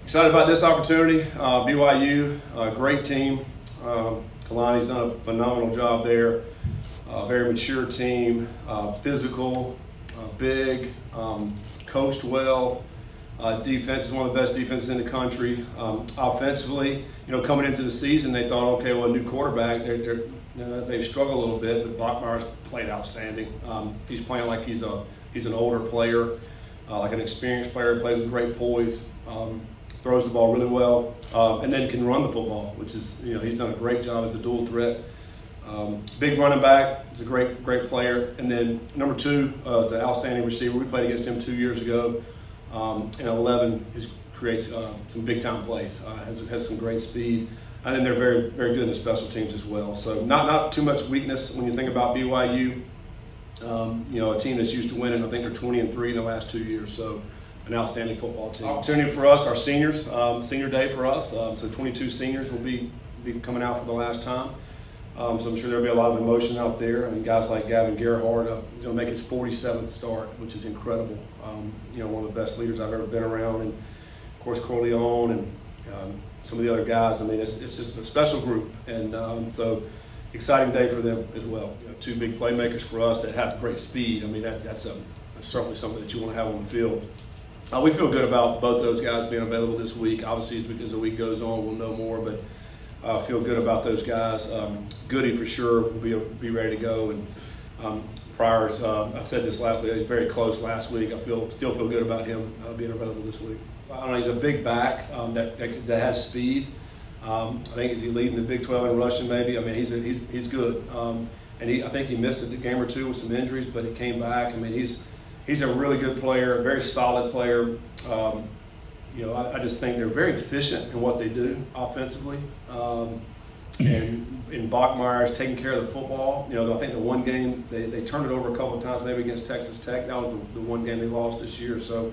Excited about this opportunity. BYU, great team. Kalani's done a phenomenal job there. Very mature team, physical, big, coached well. Defense is one of the best defenses in the country. Offensively, coming into the season, they thought, okay, well, a new quarterback, they struggle a little bit, but Bachmeier's played outstanding. He's playing like he's an older player, like an experienced player, plays with great poise. Throws the ball really well, and then can run the football, which is, he's done a great job as a dual threat. Big running back, he's a great player. And then number 2 is an outstanding receiver. We played against him 2 years ago. And 11 creates some big time plays, has some great speed. And then they're very, very good in the special teams as well. So not too much weakness when you think about BYU. A team that's used to winning. I think they're 20-3 in the last 2 years. So an outstanding football team. Opportunity for us, our seniors, senior day for us. So 22 seniors will be coming out for the last time. So I'm sure there'll be a lot of emotion out there. And guys like Gavin Gerhardt, he's going to make his 47th start, which is incredible. One of the best leaders I've ever been around. And of course, Corleone and some of the other guys. I mean, it's just a special group. And so exciting day for them as well. 2 big playmakers for us that have great speed. I mean, that's certainly something that you want to have on the field. We feel good about both those guys being available this week. Obviously, as the week goes on, we'll know more, but feel good about those guys. Goody for sure will be ready to go. And Pryor's, I said this last week, he was very close last week. I still feel good about him being available this week. I don't know, he's a big back that has speed. I think he's leading the Big 12 in rushing maybe. I mean, he's good. And I think he missed a game or 2 with some injuries, but he came back. I mean, he's a really good player, a very solid player. I just think they're very efficient in what they do offensively. And Bachmeier's taking care of the football. I think the one game they turned it over a couple of times, maybe against Texas Tech. That was the one game they lost this year. So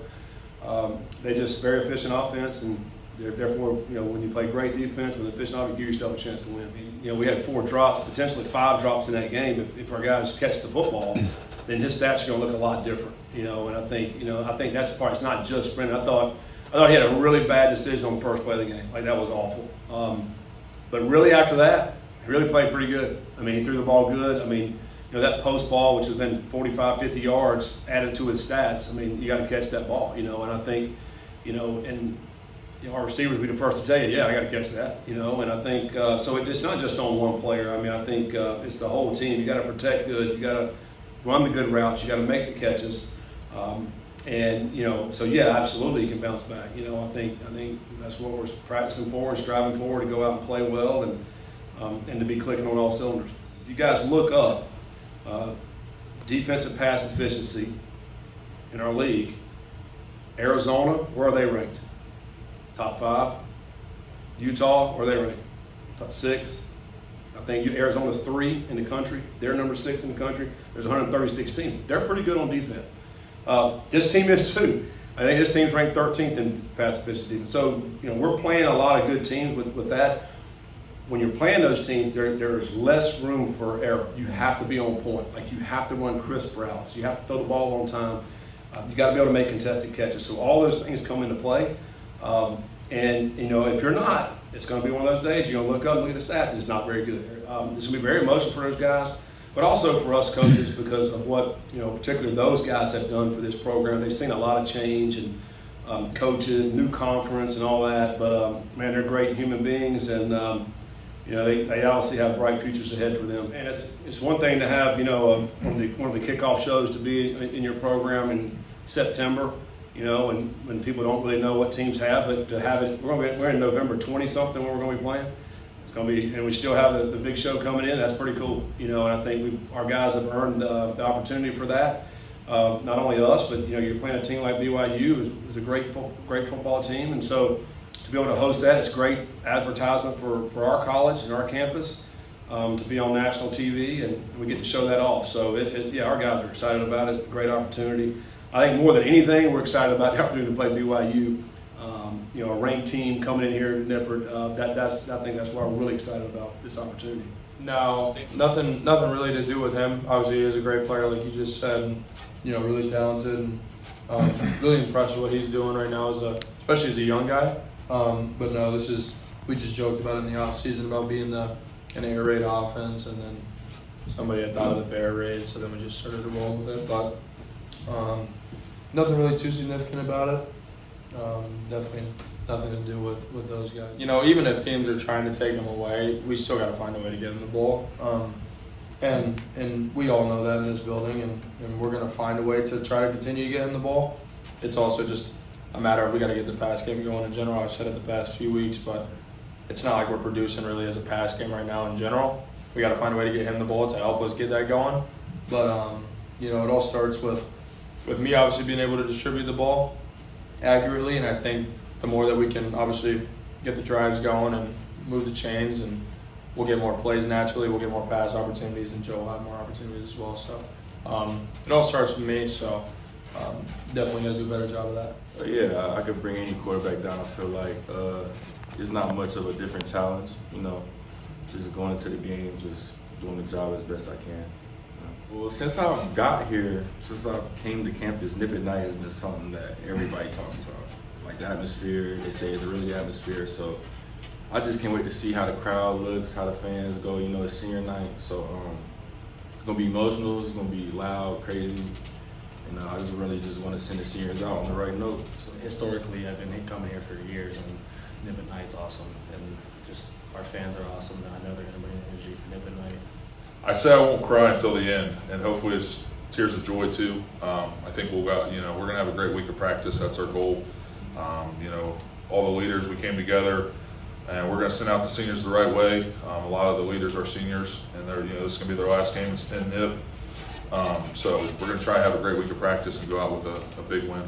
they just very efficient offense, and therefore, when you play great defense with efficient offense, you give yourself a chance to win. We had 4 drops, potentially 5 drops in that game. If our guys catch the football, then his stats are going to look a lot different. And I think that's part. It's not just sprinting. I thought he had a really bad decision on the first play of the game. Like, that was awful. But really after that, he really played pretty good. I mean, he threw the ball good. I mean, that post ball, which has been 45, 50 yards added to his stats. I mean, you got to catch that ball. And I think, our receivers will be the first to tell you, yeah, I got to catch that. And I think so. It's not just on one player. I mean, I think it's the whole team. You got to protect good. You got to run the good routes. You got to make the catches. So yeah, absolutely, you can bounce back. I think that's what we're practicing for, and striving for, to go out and play well, and to be clicking on all cylinders. If you guys look up defensive pass efficiency in our league, Arizona, where are they ranked? Top 5. Utah, where are they ranked? Top 6. I think Arizona's 3 in the country. They're number 6 in the country. There's 136 teams. They're pretty good on defense. This team is too. I think this team's ranked 13th in pass efficiency. So, we're playing a lot of good teams with that. When you're playing those teams, there's less room for error. You have to be on point. Like, you have to run crisp routes. You have to throw the ball on time. You got to be able to make contested catches. So all those things come into play. If you're not, it's going to be one of those days you're going to look up and look at the stats, and it's not very good. This is going to be very emotional for those guys, but also for us coaches, because of what, particularly those guys have done for this program. They've seen a lot of change, and coaches, new conference and all that, but man, they're great human beings, and they obviously have bright futures ahead for them. And it's one thing to have, one of the kickoff shows to be in your program in September, and when people don't really know what teams have, but to have it, we're in November 20-something when we're going to be playing. It's going to be, and we still have the big show coming in. That's pretty cool, and I think our guys have earned the opportunity for that. Not only us, but you're playing a team like BYU, is a great football team, and so to be able to host that, it's great advertisement for our college and our campus, to be on national TV, and we get to show that off. So our guys are excited about it. Great opportunity. I think more than anything, we're excited about the opportunity to play BYU. A ranked team coming in here to Nippert. I think that's why we're really excited about this opportunity. No, nothing really to do with him. Obviously, he is a great player, like you just said. Really talented. And, really impressed with what he's doing right now, especially as a young guy. But no, we just joked about it in the off season about being an air raid offense, and then somebody had thought of the bear raid, so then we just started to roll with it. But nothing really too significant about it. Definitely nothing to do with those guys. You know, even if teams are trying to take them away, we still got to find a way to get them the ball. And we all know that in this building, and we're going to find a way to try to continue to get him the ball. It's also just a matter of we got to get the pass game going in general. I've said it the past few weeks, but it's not like we're producing really as a pass game right now in general. We got to find a way to get him the ball to help us get that going. But, you know, it all starts with me obviously being able to distribute the ball accurately, and I think the more that we can obviously get the drives going and move the chains, and we'll get more plays naturally, we'll get more pass opportunities, and Joe will have more opportunities as well. So it all starts with me, so definitely going to do a better job of that. Yeah, I could bring any quarterback down. I feel like it's not much of a different challenge, you know, just going into the game, just doing the job as best I can. Well, since I've got here, since I came to campus, Nip at Night has been something that everybody talks about. Like the atmosphere, they say it's a really good atmosphere, so I just can't wait to see how the crowd looks, how the fans go. You know, it's senior night, so it's gonna be emotional, it's gonna be loud, crazy, and I just really just want to send the seniors out on the right note. So. Historically, I've been coming here for years, and Nip at Night's awesome, and just our fans are awesome, and I know they're gonna bring energy for Nip at Night. I say I won't cry until the end, and hopefully it's tears of joy too. I think we're gonna have a great week of practice. That's our goal. You know, all the leaders, we came together, and we're gonna send out the seniors the right way. A lot of the leaders are seniors, and this is gonna be their last game in NIP. So we're gonna try to have a great week of practice and go out with a big win.